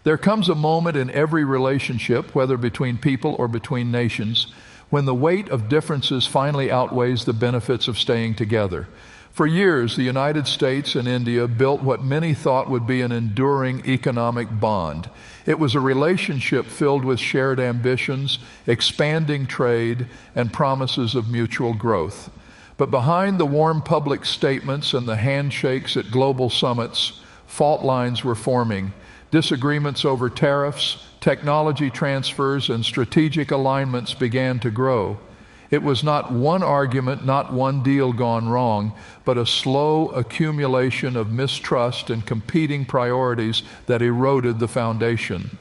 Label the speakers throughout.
Speaker 1: There comes a moment in every relationship, whether between people or between nations, when the weight of differences finally outweighs the benefits of staying together. For years, the United States and India built what many thought would be an enduring economic bond. It was a relationship filled with shared ambitions, expanding trade, and promises of mutual growth. But behind the warm public statements and the handshakes at global summits, fault lines were forming. Disagreements over tariffs, technology transfers, and strategic alignments began to grow. It was not one argument, not one deal gone wrong, but a slow accumulation of mistrust and competing priorities that eroded the foundation.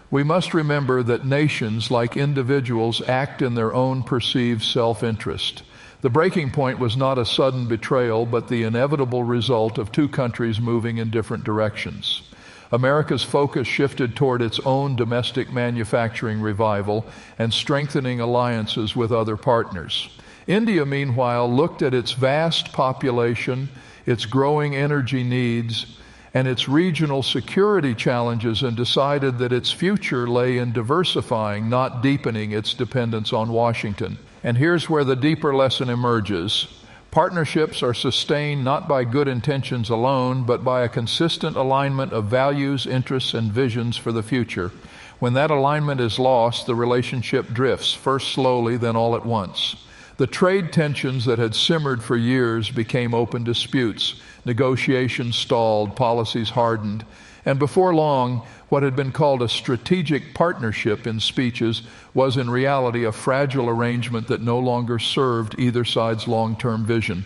Speaker 1: We must remember that nations, like individuals, act in their own perceived self-interest. The breaking point was not a sudden betrayal, but the inevitable result of two countries moving in different directions. America's focus shifted toward its own domestic manufacturing revival and strengthening alliances with other partners. India, meanwhile, looked at its vast population, its growing energy needs, and its regional security challenges and decided that its future lay in diversifying, not deepening its dependence on Washington. And here's where the deeper lesson emerges. Partnerships are sustained not by good intentions alone, but by a consistent alignment of values, interests, and visions for the future. When that alignment is lost, the relationship drifts, first slowly, then all at once. The trade tensions that had simmered for years became open disputes. Negotiations stalled, policies hardened, and before long, what had been called a strategic partnership in speeches was in reality a fragile arrangement that no longer served either side's long-term vision.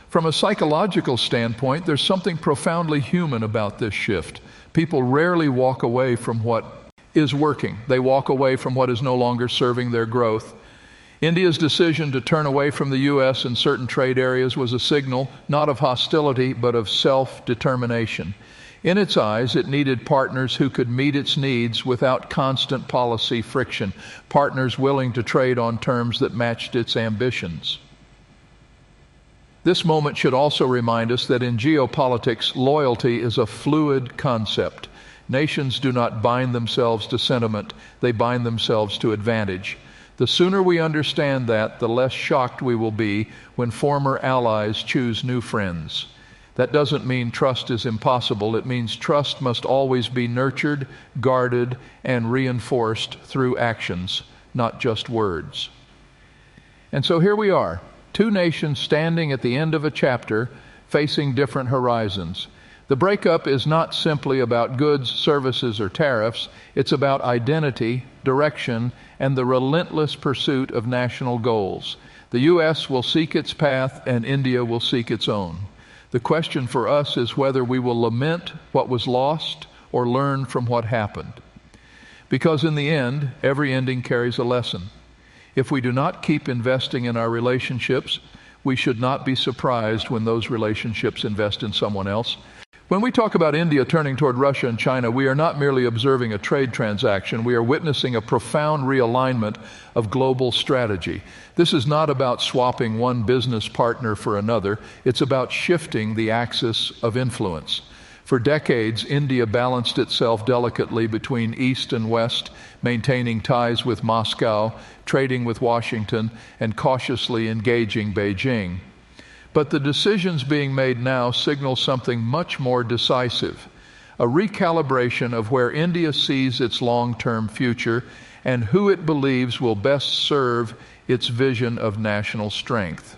Speaker 1: From a psychological standpoint, there's something profoundly human about this shift. People rarely walk away from what is working. They walk away from what is no longer serving their growth. India's decision to turn away from the U.S. in certain trade areas was a signal not of hostility, but of self-determination. In its eyes, it needed partners who could meet its needs without constant policy friction, partners willing to trade on terms that matched its ambitions. This moment should also remind us that in geopolitics, loyalty is a fluid concept. Nations do not bind themselves to sentiment, they bind themselves to advantage. The sooner we understand that, the less shocked we will be when former allies choose new friends. That doesn't mean trust is impossible. It means trust must always be nurtured, guarded, and reinforced through actions, not just words. And so here we are, two nations standing at the end of a chapter, facing different horizons. The breakup is not simply about goods, services, or tariffs. It's about identity, direction, and the relentless pursuit of national goals. The U.S. will seek its path, and India will seek its own. The question for us is whether we will lament what was lost or learn from what happened. Because in the end, every ending carries a lesson. If we do not keep investing in our relationships, we should not be surprised when those relationships invest in someone else. When we talk about India turning toward Russia and China, we are not merely observing a trade transaction. We are witnessing a profound realignment of global strategy. This is not about swapping one business partner for another. It's about shifting the axis of influence. For decades, India balanced itself delicately between East and West, maintaining ties with Moscow, trading with Washington, and cautiously engaging Beijing. But the decisions being made now signal something much more decisive, a recalibration of where India sees its long-term future and who it believes will best serve its vision of national strength.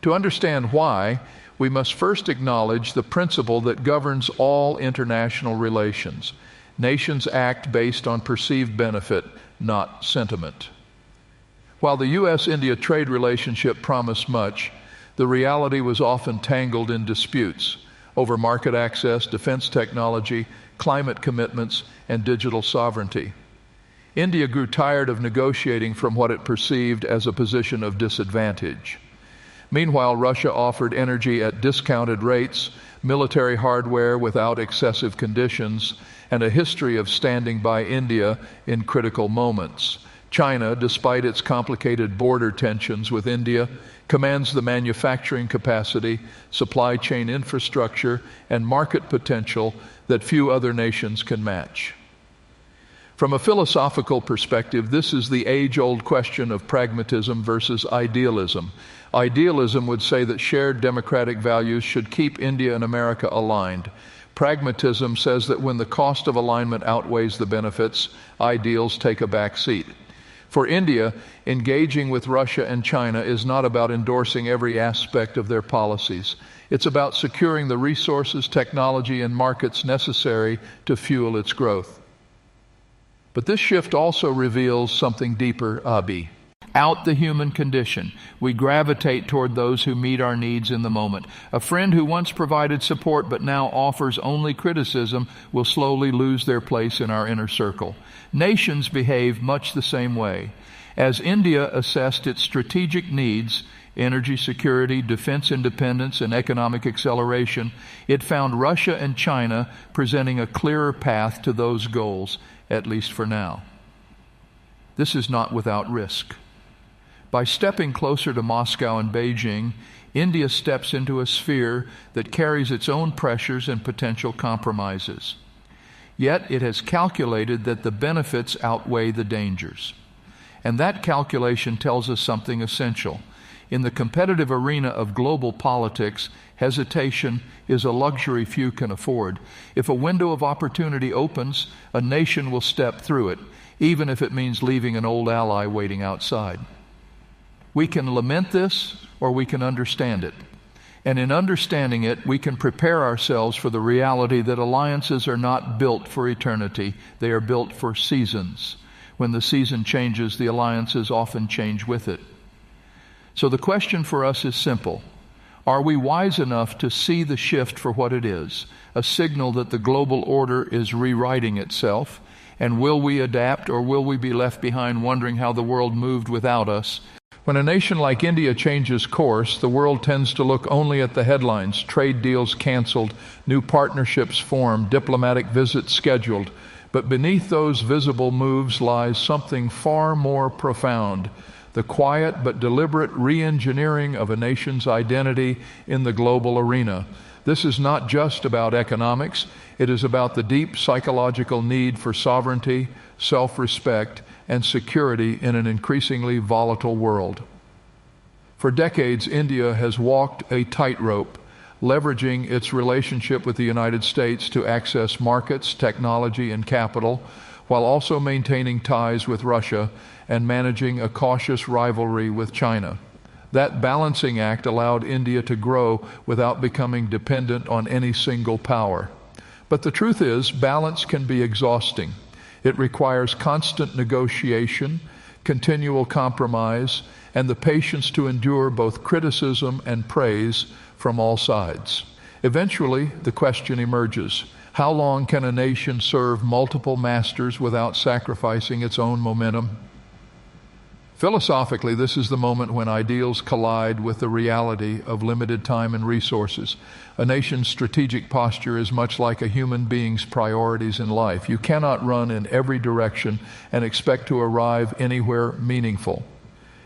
Speaker 1: To understand why, we must first acknowledge the principle that governs all international relations. Nations act based on perceived benefit, not sentiment. While the U.S. India trade relationship promised much, the reality was often tangled in disputes over market access, defense technology, climate commitments, and digital sovereignty. India grew tired of negotiating from what it perceived as a position of disadvantage. Meanwhile, Russia offered energy at discounted rates, military hardware without excessive conditions, and a history of standing by India in critical moments. China, despite its complicated border tensions with India, commands the manufacturing capacity, supply chain infrastructure, and market potential that few other nations can match. From a philosophical perspective, this is the age-old question of pragmatism versus idealism. Idealism would say that shared democratic values should keep India and America aligned. Pragmatism says that when the cost of alignment outweighs the benefits, ideals take a back seat. For India, engaging with Russia and China is not about endorsing every aspect of their policies. It's about securing the resources, technology, and markets necessary to fuel its growth. But this shift also reveals something deeper, Abi. Out the human condition, we gravitate toward those who meet our needs in the moment. A friend who once provided support but now offers only criticism will slowly lose their place in our inner circle. Nations behave much the same way. As India assessed its strategic needs, energy security, defense independence, and economic acceleration, it found Russia and China presenting a clearer path to those goals, at least for now. This is not without risk. By stepping closer to Moscow and Beijing, India steps into a sphere that carries its own pressures and potential compromises. Yet it has calculated that the benefits outweigh the dangers. And that calculation tells us something essential. In the competitive arena of global politics, hesitation is a luxury few can afford. If a window of opportunity opens, a nation will step through it, even if it means leaving an old ally waiting outside. We can lament this, or we can understand it. And in understanding it, we can prepare ourselves for the reality that alliances are not built for eternity. They are built for seasons. When the season changes, the alliances often change with it. So the question for us is simple. Are we wise enough to see the shift for what it is, a signal that the global order is rewriting itself? And will we adapt, or will we be left behind wondering how the world moved without us? When a nation like India changes course, the world tends to look only at the headlines: trade deals canceled, new partnerships formed, diplomatic visits scheduled. But beneath those visible moves lies something far more profound: the quiet but deliberate re-engineering of a nation's identity in the global arena. This is not just about economics. It is about the deep psychological need for sovereignty, self-respect, and security in an increasingly volatile world. For decades, India has walked a tightrope, leveraging its relationship with the United States to access markets, technology, and capital, while also maintaining ties with Russia and managing a cautious rivalry with China. That balancing act allowed India to grow without becoming dependent on any single power. But the truth is, balance can be exhausting. It requires constant negotiation, continual compromise, and the patience to endure both criticism and praise from all sides. Eventually, the question emerges: how long can a nation serve multiple masters without sacrificing its own momentum? Philosophically, this is the moment when ideals collide with the reality of limited time and resources. A nation's strategic posture is much like a human being's priorities in life. You cannot run in every direction and expect to arrive anywhere meaningful.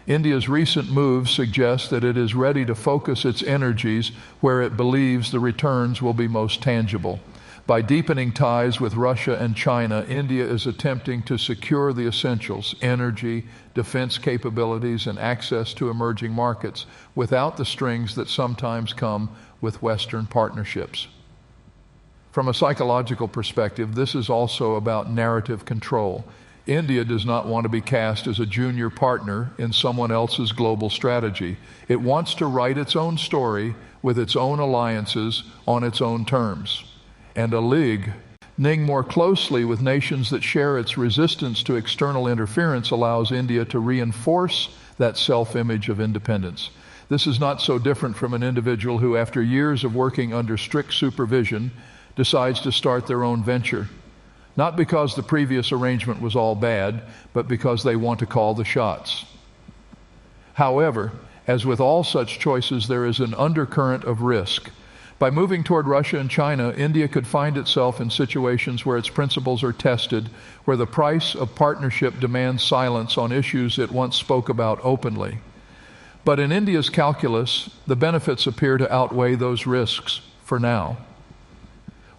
Speaker 1: India's recent moves suggest that it is ready to focus its energies where it believes the returns will be most tangible. By deepening ties with Russia and China, India is attempting to secure the essentials: energy, defense capabilities, and access to emerging markets, without the strings that sometimes come with Western partnerships. From a psychological perspective, this is also about narrative control. India does not want to be cast as a junior partner in someone else's global strategy. It wants to write its own story with its own alliances on its own terms. And a league more closely with nations that share its resistance to external interference allows India to reinforce that self-image of independence. This is not so different from an individual who, after years of working under strict supervision, decides to start their own venture. Not because the previous arrangement was all bad, but because they want to call the shots. However, as with all such choices, there is an undercurrent of risk. By moving toward Russia and China, India could find itself in situations where its principles are tested, where the price of partnership demands silence on issues it once spoke about openly. But in India's calculus, the benefits appear to outweigh those risks for now.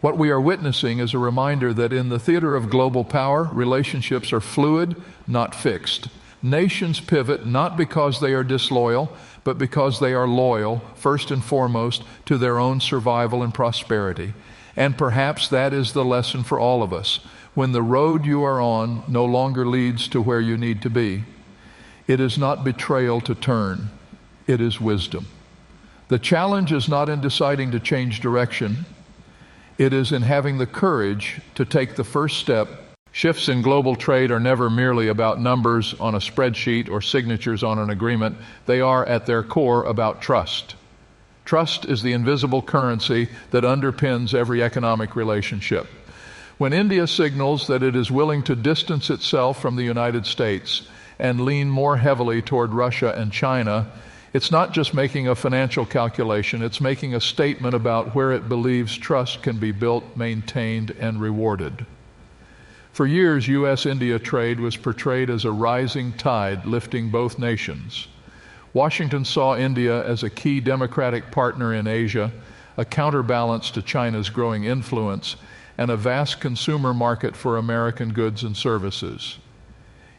Speaker 1: What we are witnessing is a reminder that in the theater of global power, relationships are fluid, not fixed. Nations pivot not because they are disloyal, but because they are loyal, first and foremost, to their own survival and prosperity. And perhaps that is the lesson for all of us. When the road you are on no longer leads to where you need to be, it is not betrayal to turn, it is wisdom. The challenge is not in deciding to change direction, it is in having the courage to take the first step. Shifts in global trade are never merely about numbers on a spreadsheet or signatures on an agreement. They are, at their core, about trust. Trust is the invisible currency that underpins every economic relationship. When India signals that it is willing to distance itself from the United States and lean more heavily toward Russia and China, it's not just making a financial calculation, it's making a statement about where it believes trust can be built, maintained, and rewarded. For years, U.S. India trade was portrayed as a rising tide lifting both nations. Washington saw India as a key democratic partner in Asia, a counterbalance to China's growing influence, and a vast consumer market for American goods and services.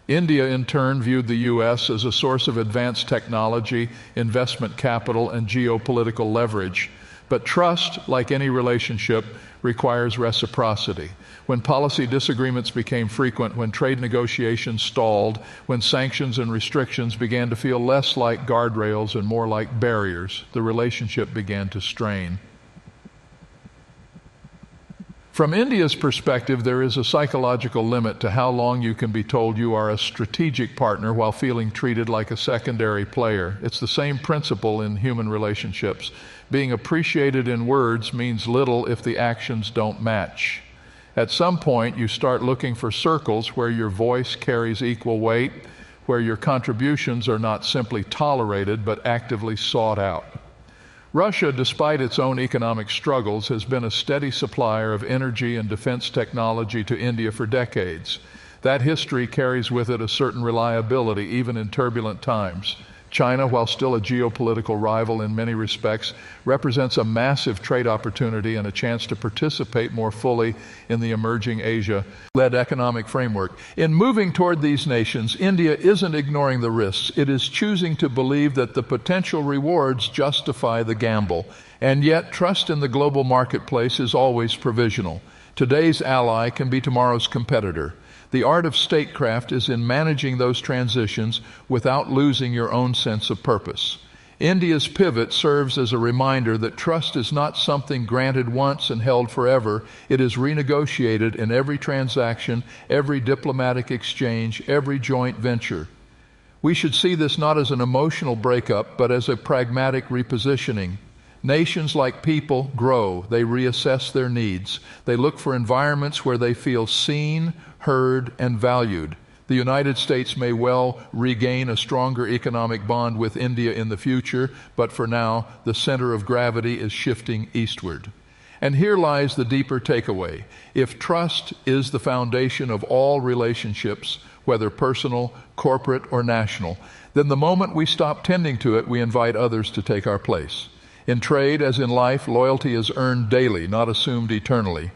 Speaker 1: India, in turn, viewed the U.S. as a source of advanced technology, investment capital, and geopolitical leverage. But trust, like any relationship, requires reciprocity. When policy disagreements became frequent, when trade negotiations stalled, when sanctions and restrictions began to feel less like guardrails and more like barriers, the relationship began to strain. From India's perspective, there is a psychological limit to how long you can be told you are a strategic partner while feeling treated like a secondary player. It's the same principle in human relationships. Being appreciated in words means little if the actions don't match. At some point, you start looking for circles where your voice carries equal weight, where your contributions are not simply tolerated but actively sought out. Russia, despite its own economic struggles, has been a steady supplier of energy and defense technology to India for decades. That history carries with it a certain reliability, even in turbulent times. China, while still a geopolitical rival in many respects, represents a massive trade opportunity and a chance to participate more fully in the emerging Asia-led economic framework. In moving toward these nations, India isn't ignoring the risks. It is choosing to believe that the potential rewards justify the gamble. And yet, trust in the global marketplace is always provisional. Today's ally can be tomorrow's competitor. The art of statecraft is in managing those transitions without losing your own sense of purpose. India's pivot serves as a reminder that trust is not something granted once and held forever. It is renegotiated in every transaction, every diplomatic exchange, every joint venture. We should see this not as an emotional breakup, but as a pragmatic repositioning. Nations, like people, grow. They reassess their needs. They look for environments where they feel seen, heard, and valued. The United States may well regain a stronger economic bond with India in the future, but for now, the center of gravity is shifting eastward. And here lies the deeper takeaway. If trust is the foundation of all relationships, whether personal, corporate, or national, then the moment we stop tending to it, we invite others to take our place. In trade, as in life, loyalty is earned daily, not assumed eternally.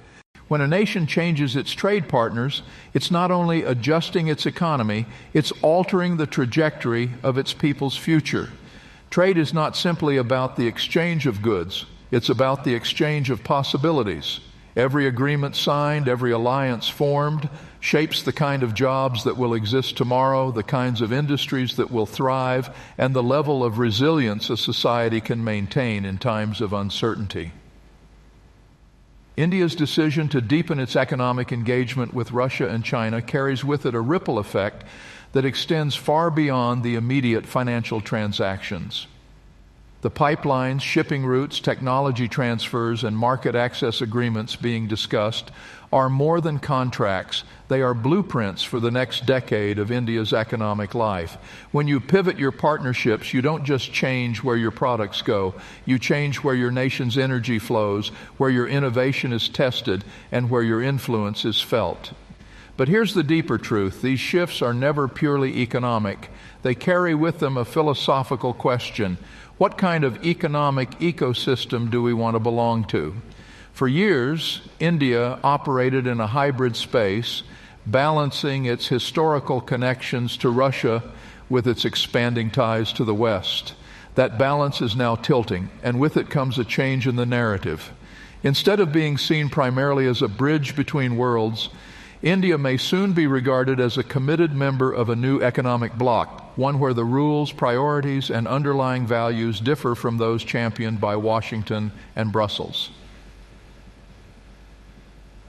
Speaker 1: When a nation changes its trade partners, it's not only adjusting its economy, it's altering the trajectory of its people's future. Trade is not simply about the exchange of goods, it's about the exchange of possibilities. Every agreement signed, every alliance formed, shapes the kind of jobs that will exist tomorrow, the kinds of industries that will thrive, and the level of resilience a society can maintain in times of uncertainty. India's decision to deepen its economic engagement with Russia and China carries with it a ripple effect that extends far beyond the immediate financial transactions. The pipelines, shipping routes, technology transfers, and market access agreements being discussed are more than contracts. They are blueprints for the next decade of India's economic life. When you pivot your partnerships, you don't just change where your products go. You change where your nation's energy flows, where your innovation is tested, and where your influence is felt. But here's the deeper truth. These shifts are never purely economic. They carry with them a philosophical question. What kind of economic ecosystem do we want to belong to? For years, India operated in a hybrid space, balancing its historical connections to Russia with its expanding ties to the West. That balance is now tilting, and with it comes a change in the narrative. Instead of being seen primarily as a bridge between worlds, India may soon be regarded as a committed member of a new economic bloc, one where the rules, priorities, and underlying values differ from those championed by Washington and Brussels.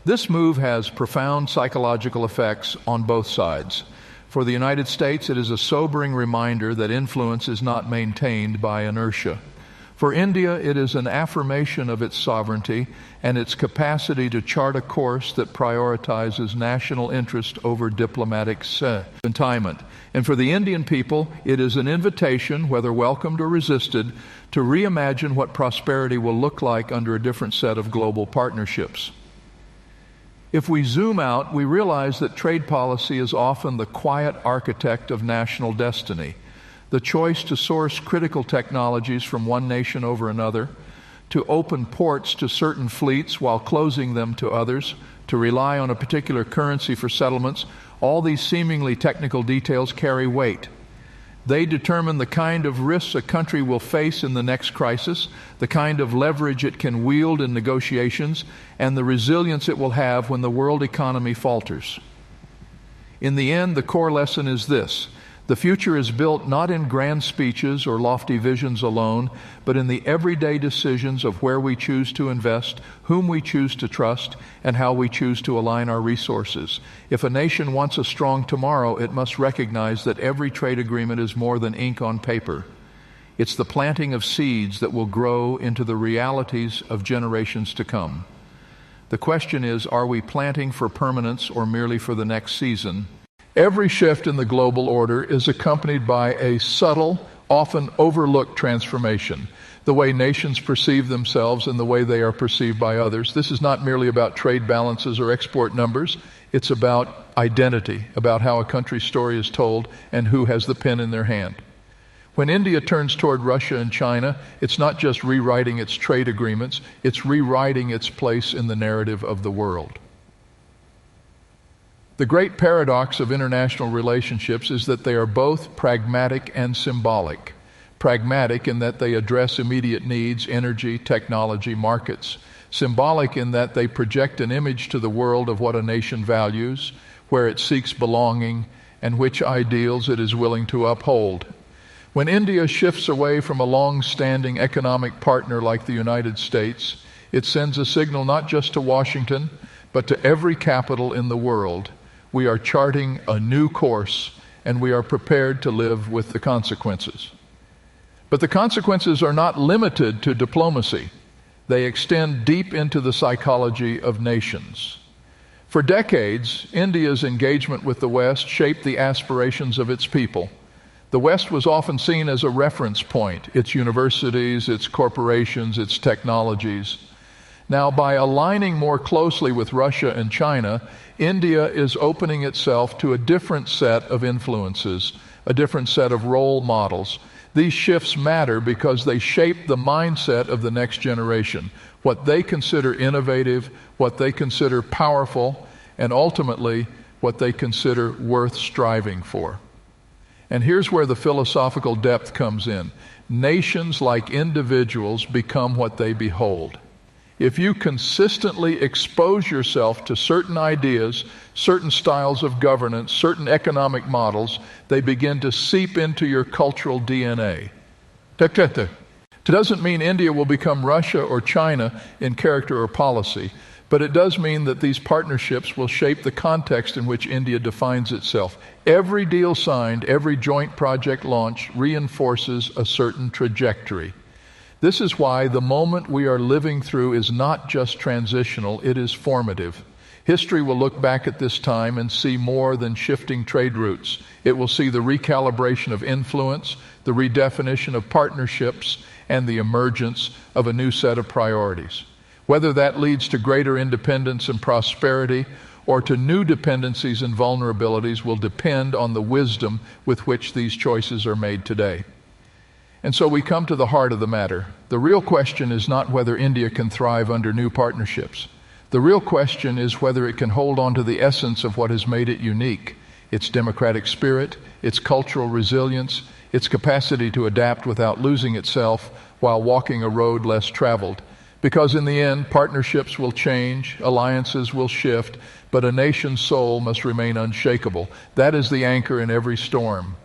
Speaker 1: This move has profound psychological effects on both sides. For the United States, it is a sobering reminder that influence is not maintained by inertia. For India, it is an affirmation of its sovereignty and its capacity to chart a course that prioritizes national interest over diplomatic sentiment. And for the Indian people, it is an invitation, whether welcomed or resisted, to reimagine what prosperity will look like under a different set of global partnerships. If we zoom out, we realize that trade policy is often the quiet architect of national destiny. The choice to source critical technologies from one nation over another, to open ports to certain fleets while closing them to others, to rely on a particular currency for settlements, all these seemingly technical details carry weight. They determine the kind of risks a country will face in the next crisis, the kind of leverage it can wield in negotiations, and the resilience it will have when the world economy falters. In the end, the core lesson is this: the future is built not in grand speeches or lofty visions alone, but in the everyday decisions of where we choose to invest, whom we choose to trust, and how we choose to align our resources. If a nation wants a strong tomorrow, it must recognize that every trade agreement is more than ink on paper. It's the planting of seeds that will grow into the realities of generations to come. The question is, are we planting for permanence or merely for the next season? Every shift in the global order is accompanied by a subtle, often overlooked transformation. The way nations perceive themselves and the way they are perceived by others. This is not merely about trade balances or export numbers. It's about identity, about how a country's story is told and who has the pen in their hand. When India turns toward Russia and China, it's not just rewriting its trade agreements, it's rewriting its place in the narrative of the world. The great paradox of international relationships is that they are both pragmatic and symbolic. Pragmatic in that they address immediate needs, energy, technology, markets. Symbolic in that they project an image to the world of what a nation values, where it seeks belonging, and which ideals it is willing to uphold. When India shifts away from a long-standing economic partner like the United States, it sends a signal not just to Washington, but to every capital in the world. We are charting a new course, and we are prepared to live with the consequences. But the consequences are not limited to diplomacy. They extend deep into the psychology of nations. For decades, India's engagement with the West shaped the aspirations of its people. The West was often seen as a reference point, its universities, its corporations, its technologies. Now, by aligning more closely with Russia and China, India is opening itself to a different set of influences, a different set of role models. These shifts matter because they shape the mindset of the next generation, what they consider innovative, what they consider powerful, and ultimately what they consider worth striving for. And here's where the philosophical depth comes in. Nations, like individuals, become what they behold. If you consistently expose yourself to certain ideas, certain styles of governance, certain economic models, they begin to seep into your cultural DNA. It doesn't mean India will become Russia or China in character or policy, but it does mean that these partnerships will shape the context in which India defines itself. Every deal signed, every joint project launched reinforces a certain trajectory. This is why the moment we are living through is not just transitional, it is formative. History will look back at this time and see more than shifting trade routes. It will see the recalibration of influence, the redefinition of partnerships, and the emergence of a new set of priorities. Whether that leads to greater independence and prosperity, or to new dependencies and vulnerabilities will depend on the wisdom with which these choices are made today. And so we come to the heart of the matter. The real question is not whether India can thrive under new partnerships. The real question is whether it can hold on to the essence of what has made it unique, its democratic spirit, its cultural resilience, its capacity to adapt without losing itself while walking a road less traveled. Because in the end, partnerships will change, alliances will shift, but a nation's soul must remain unshakable. That is the anchor in every storm.